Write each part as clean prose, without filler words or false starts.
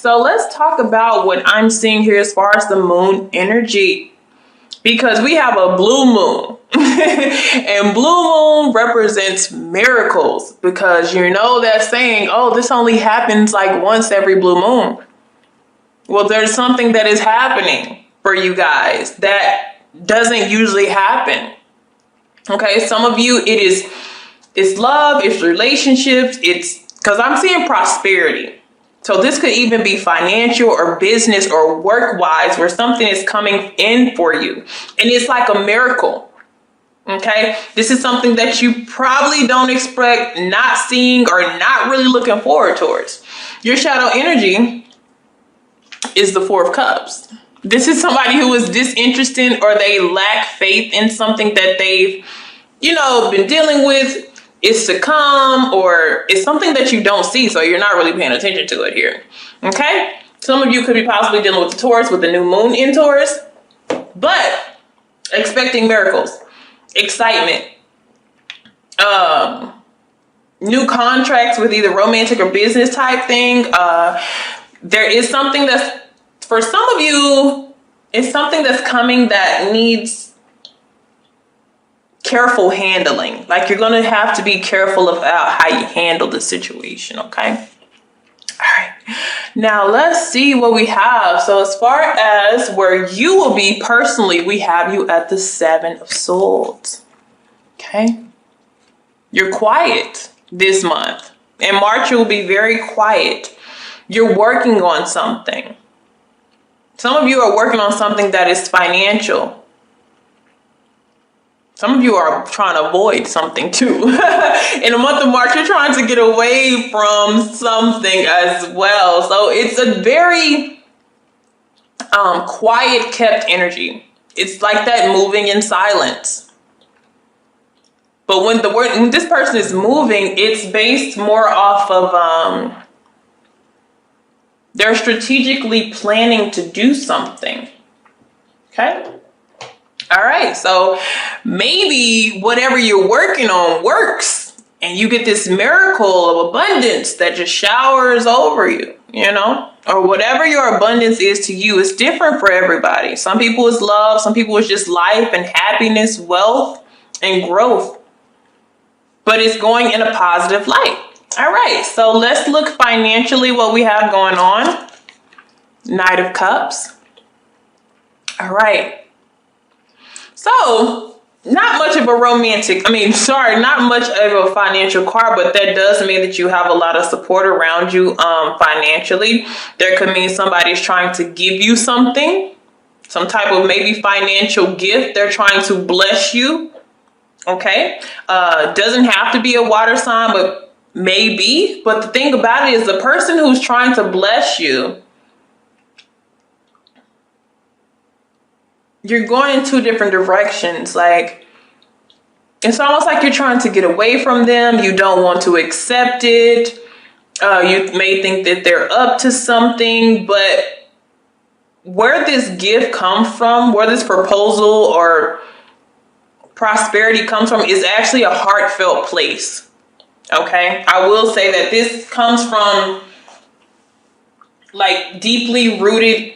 So let's talk about what I'm seeing here as far as the moon energy, because we have a blue moon and blue moon represents miracles, because you know that saying, oh, this only happens like once every blue moon. Well, there's something that is happening for you guys that doesn't usually happen. Okay, some of you, it's love, it's relationships, it's because I'm seeing prosperity. So this could even be financial or business or work-wise, where something is coming in for you. And it's like a miracle. Okay, this is something that you probably don't expect, not seeing, or not really looking forward towards. Your shadow energy is the Four of Cups. This is somebody who is disinterested, or they lack faith in something that they've, been dealing with. Is to come, or it's something that you don't see, so you're not really paying attention to it here. Okay? Some of you could be possibly dealing with the Taurus, with the new moon in Taurus, but expecting miracles, excitement, new contracts with either romantic or business type thing. There is something that's, for some of you, it's something that's coming that needs careful handling. Like, you're going to have to be careful about how you handle the situation. Okay. All right. Now let's see what we have. So as far as where you will be personally, we have you at the Seven of Swords. Okay. You're quiet this month. In March, you will be very quiet. You're working on something. Some of you are working on something that is financial. Some of you are trying to avoid something too. In the month of March, you're trying to get away from something as well. So it's a very quiet, kept energy. It's like that moving in silence. But when this person is moving, it's based more off of they're strategically planning to do something. Okay. All right, so maybe whatever you're working on works, and you get this miracle of abundance that just showers over you, or whatever your abundance is to you is different for everybody. Some people is love, some people is just life and happiness, wealth and growth, but it's going in a positive light. All right, so let's look financially what we have going on. Knight of Cups. All right. So, not much of a not much of a financial card, but that does mean that you have a lot of support around you financially. There could mean somebody's trying to give you something, some type of maybe financial gift. They're trying to bless you. Okay. Doesn't have to be a water sign, but maybe. But the thing about it is, the person who's trying to bless you, you're going in two different directions. Like, it's almost like you're trying to get away from them. You don't want to accept it. You may think that they're up to something, but where this gift comes from, where this proposal or prosperity comes from, is actually a heartfelt place. Okay. I will say that this comes from like deeply rooted.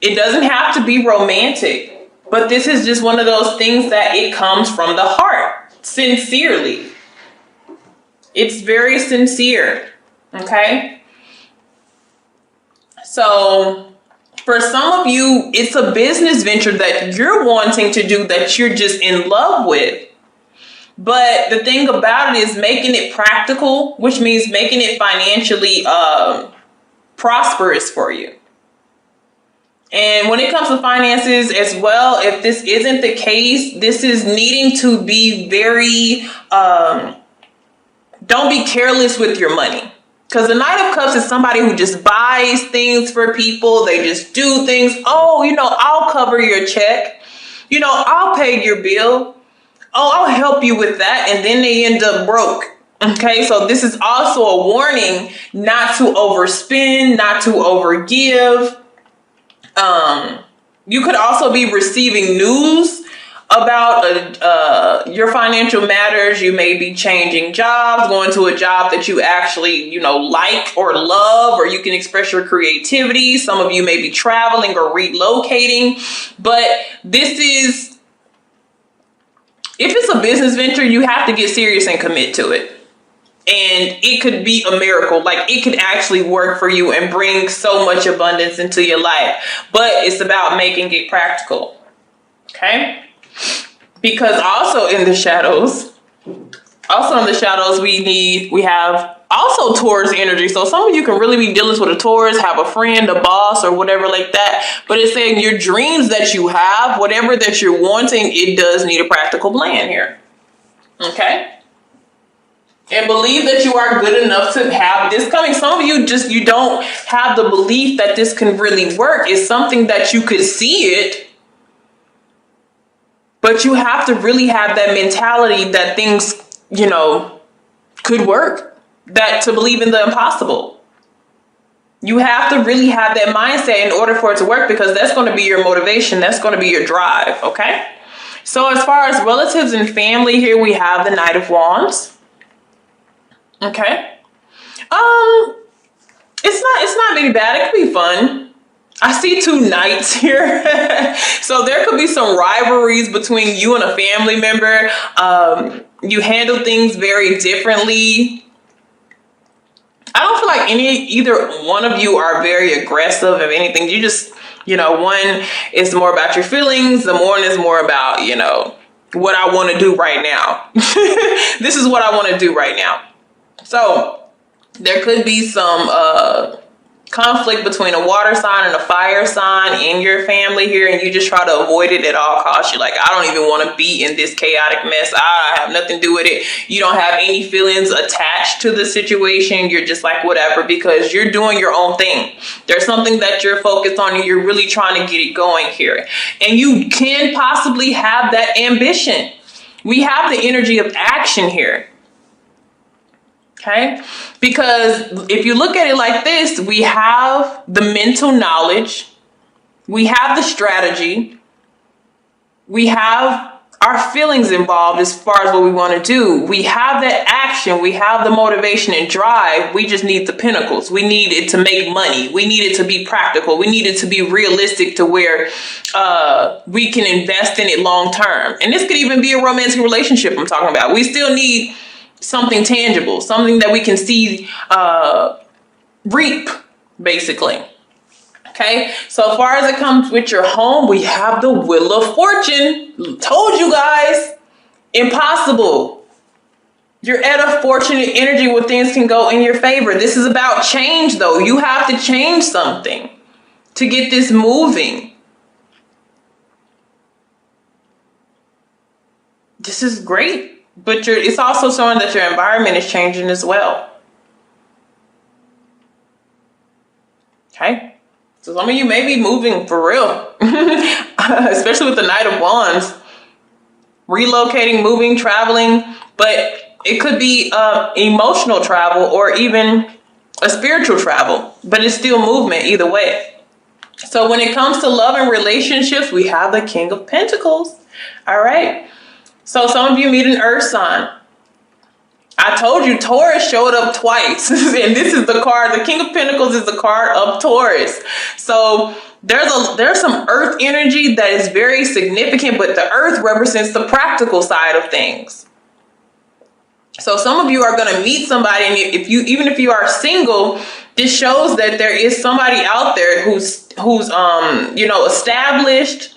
It doesn't have to be romantic, but this is just one of those things that it comes from the heart, sincerely. It's very sincere, okay? So for some of you, it's a business venture that you're wanting to do, that you're just in love with. But the thing about it is making it practical, which means making it financially prosperous for you. And when it comes to finances as well, if this isn't the case, this is needing to be very, don't be careless with your money. Because the Knight of Cups is somebody who just buys things for people. They just do things. Oh, I'll cover your check. I'll pay your bill. Oh, I'll help you with that. And then they end up broke. Okay, so this is also a warning not to overspend, not to overgive. You could also be receiving news about your financial matters. You may be changing jobs, going to a job that you actually, like or love, or you can express your creativity. Some of you may be traveling or relocating, but this is, if it's a business venture, you have to get serious and commit to it. And it could be a miracle. Like, it could actually work for you and bring so much abundance into your life. But it's about making it practical. Okay? Because also in the shadows, we have also Taurus energy. So some of you can really be dealing with a Taurus, have a friend, a boss, or whatever like that. But it's saying your dreams that you have, whatever that you're wanting, it does need a practical plan here. Okay? And believe that you are good enough to have this coming. Some of you don't have the belief that this can really work. It's something that you could see it, but you have to really have that mentality that things, could work, that to believe in the impossible. You have to really have that mindset in order for it to work, because that's going to be your motivation. That's going to be your drive. Okay. So as far as relatives and family here, we have the Knight of Wands. Okay. It's not really bad. It could be fun. I see 2 knights here. So there could be some rivalries between you and a family member. You handle things very differently. I don't feel like either one of you are very aggressive of anything. You just, one is more about your feelings. The one is more about, what I want to do right now. This is what I want to do right now. So there could be some conflict between a water sign and a fire sign in your family here, and you just try to avoid it at all costs. You're like, I don't even want to be in this chaotic mess. I have nothing to do with it. You don't have any feelings attached to the situation. You're just like, whatever, because you're doing your own thing. There's something that you're focused on, and you're really trying to get it going here. And you can possibly have that ambition. We have the energy of action here. Okay, because if you look at it like this, we have the mental knowledge, we have the strategy, we have our feelings involved as far as what we want to do. We have that action, we have the motivation and drive. We just need the pinnacles. We need it to make money. We need it to be practical. We need it to be realistic to where we can invest in it long term. And this could even be a romantic relationship I'm talking about. We still need something tangible, something that we can see reap, basically. Okay, so as far as it comes with your home, we have the Wheel of Fortune. Told you guys, impossible. You're at a fortunate energy where things can go in your favor. This is about change, though. You have to change something to get this moving. This is great. But it's also showing that your environment is changing as well. Okay. So some of you may be moving for real. Especially with the Knight of Wands. Relocating, moving, traveling. But it could be emotional travel or even a spiritual travel. But it's still movement either way. So when it comes to love and relationships, we have the King of Pentacles. All right. So some of you meet an earth sign. I told you Taurus showed up twice. And this is the card. The King of Pentacles is the card of Taurus. So there's some earth energy that is very significant, but the earth represents the practical side of things. So some of you are going to meet somebody, and even if you are single, this shows that there is somebody out there who's established.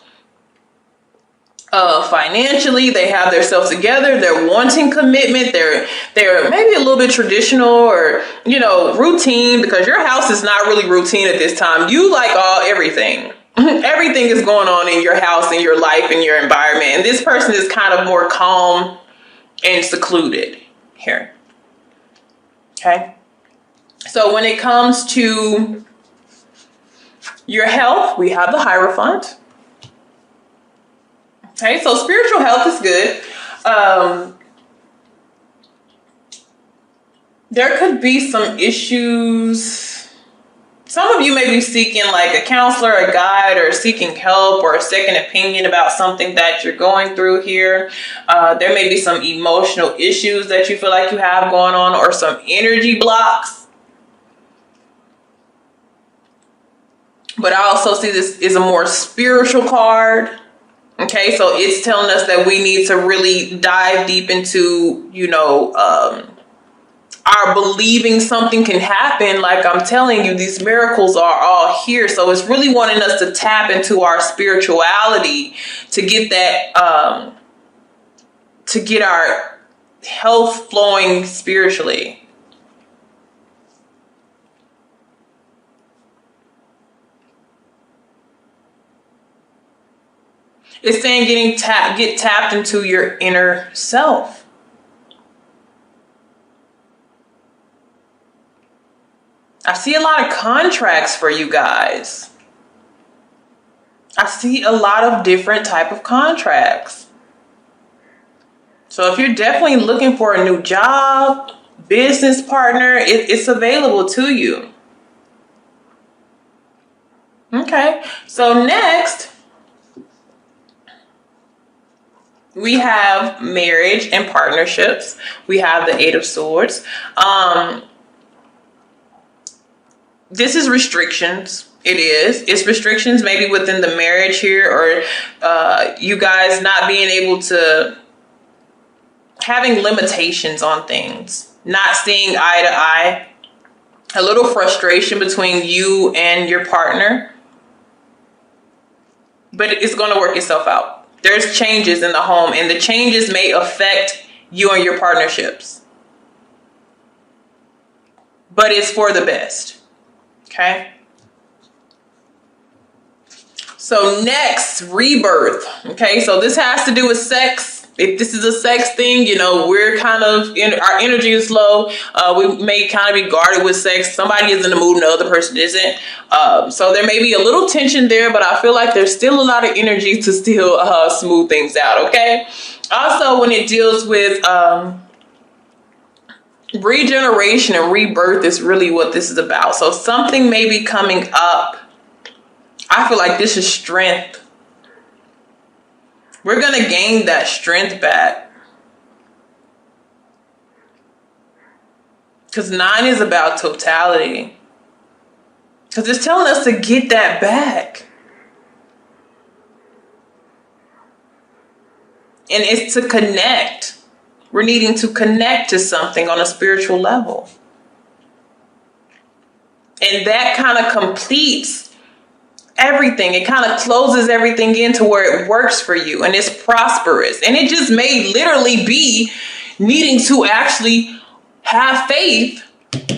Financially, they have themselves together. They're wanting commitment. They're maybe a little bit traditional or routine, because your house is not really routine at this time. You like everything. Everything is going on in your house, in your life, in your environment. And this person is kind of more calm and secluded here. Okay. So when it comes to your health, we have the Hierophant. Okay, so spiritual health is good. There could be some issues some of you may be seeking like a counselor, a guide, or seeking help or a second opinion about something that you're going through here. There may be some emotional issues that you feel like you have going on, or some energy blocks. But I also see this is a more spiritual card. Okay, so it's telling us that we need to really dive deep into, our believing something can happen. Like I'm telling you, these miracles are all here. So it's really wanting us to tap into our spirituality to get that, to get our health flowing spiritually. It's saying get tapped into your inner self. I see a lot of contracts for you guys. I see a lot of different type of contracts. So if you're definitely looking for a new job, business partner, it's available to you. Okay, so next we have marriage and partnerships. We have the Eight of Swords. This is restrictions. It's restrictions maybe within the marriage here, or you guys not being able to, having limitations on things, not seeing eye to eye, a little frustration between you and your partner. But it's going to work itself out. There's changes in the home, and the changes may affect you and your partnerships. But it's for the best. Okay? So next, rebirth. Okay, so this has to do with sex. If this is a sex thing, we're kind of, our energy is low. We may kind of be guarded with sex. Somebody is in the mood and the other person isn't. So there may be a little tension there, but I feel like there's still a lot of energy to still smooth things out, okay? Also, when it deals with regeneration and rebirth is really what this is about. So something may be coming up. I feel like this is strength. We're going to gain that strength back. Because 9 is about totality. Because it's telling us to get that back. And it's to connect. We're needing to connect to something on a spiritual level. And that kind of completes everything. It kind of closes everything into where it works for you and it's prosperous. And it just may literally be needing to actually have faith,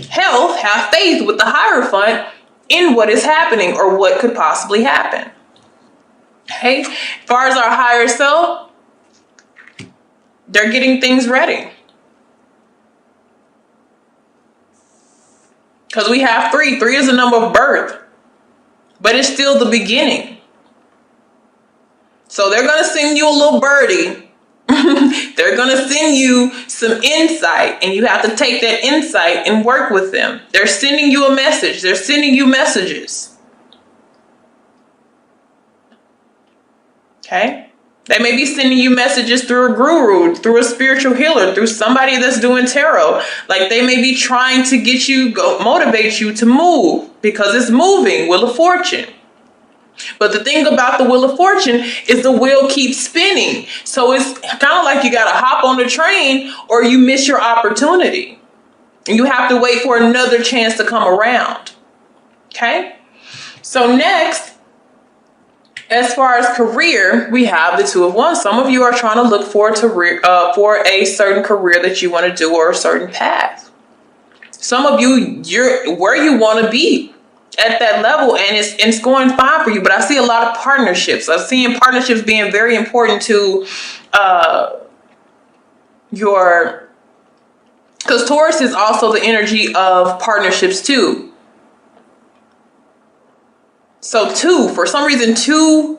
have faith with the Hierophant in what is happening or what could possibly happen. Okay, as far as our higher self, they're getting things ready. Because we have 3. 3 is a number of birth. But it's still the beginning. So they're going to send you a little birdie. They're going to send you some insight. And you have to take that insight and work with them. They're sending you a message. They're sending you messages. Okay? They may be sending you messages through a guru, through a spiritual healer, through somebody that's doing tarot. Like they may be trying to get you, motivate you to move because it's moving, Wheel of Fortune. But the thing about the Wheel of Fortune is the wheel keeps spinning. So it's kind of like you got to hop on the train or you miss your opportunity. And you have to wait for another chance to come around. Okay? So next, as far as career, we have the Two of Wands. Some of you are trying to look for a certain career that you want to do or a certain path. Some of you, you're where you want to be at that level and it's going fine for you. But I see a lot of partnerships. I'm seeing partnerships being very important to because Taurus is also the energy of partnerships too. So 2, for some reason 2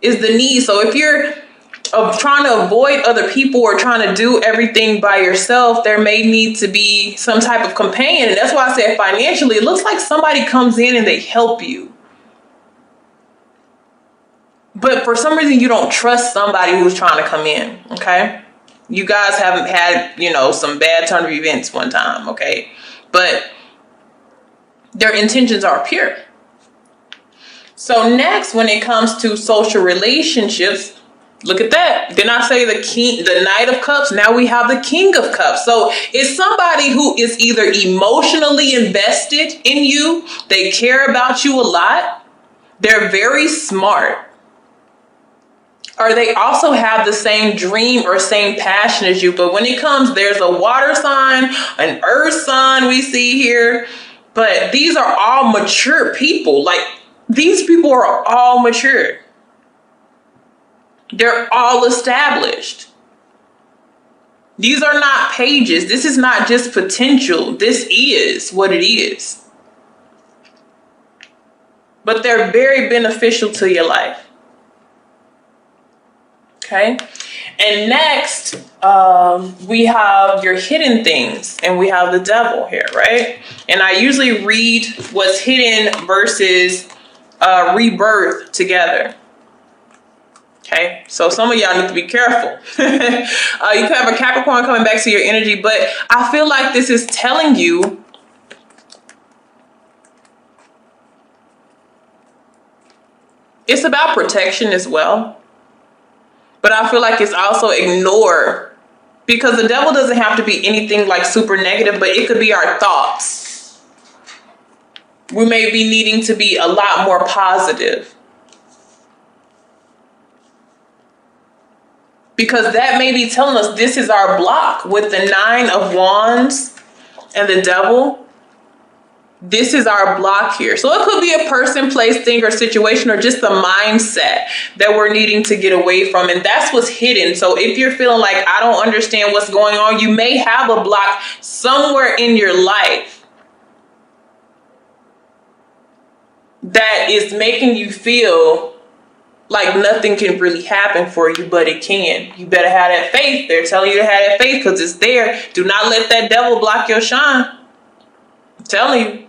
is the need. So if you're of trying to avoid other people or trying to do everything by yourself, there may need to be some type of companion. And that's why I said financially, it looks like somebody comes in and they help you. But for some reason, you don't trust somebody who's trying to come in, okay? You guys haven't had, some bad turn of events one time, okay? But their intentions are pure. So next, when it comes to social relationships, look at that. Didn't I say the Knight of Cups? Now we have the King of Cups. So it's somebody who is either emotionally invested in you. They care about you a lot. They're very smart. Or they also have the same dream or same passion as you. But when it comes, there's a water sign, an earth sign we see here. But these are all mature people. Like, these people are all mature. They're all established. These are not pages. This is not just potential. This is what it is. But they're very beneficial to your life. Okay? And next, we have your hidden things, and we have the devil here, right? And I usually read what's hidden versus rebirth together. Okay, so some of y'all need to be careful. You could have a Capricorn coming back to your energy, but I feel like this is telling you it's about protection as well. But I feel like it's also ignore, because the devil doesn't have to be anything like super negative, but it could be our thoughts. We may be needing to be a lot more positive. Because that may be telling us this is our block with the 9 of Wands and the devil. This is our block here. So it could be a person, place, thing, or situation, or just the mindset that we're needing to get away from. And that's what's hidden. So if you're feeling like, I don't understand what's going on, you may have a block somewhere in your life that is making you feel like nothing can really happen for you, but it can. You better have that faith. They're telling you to have that faith because it's there. Do not let that devil block your shine. I'm telling you.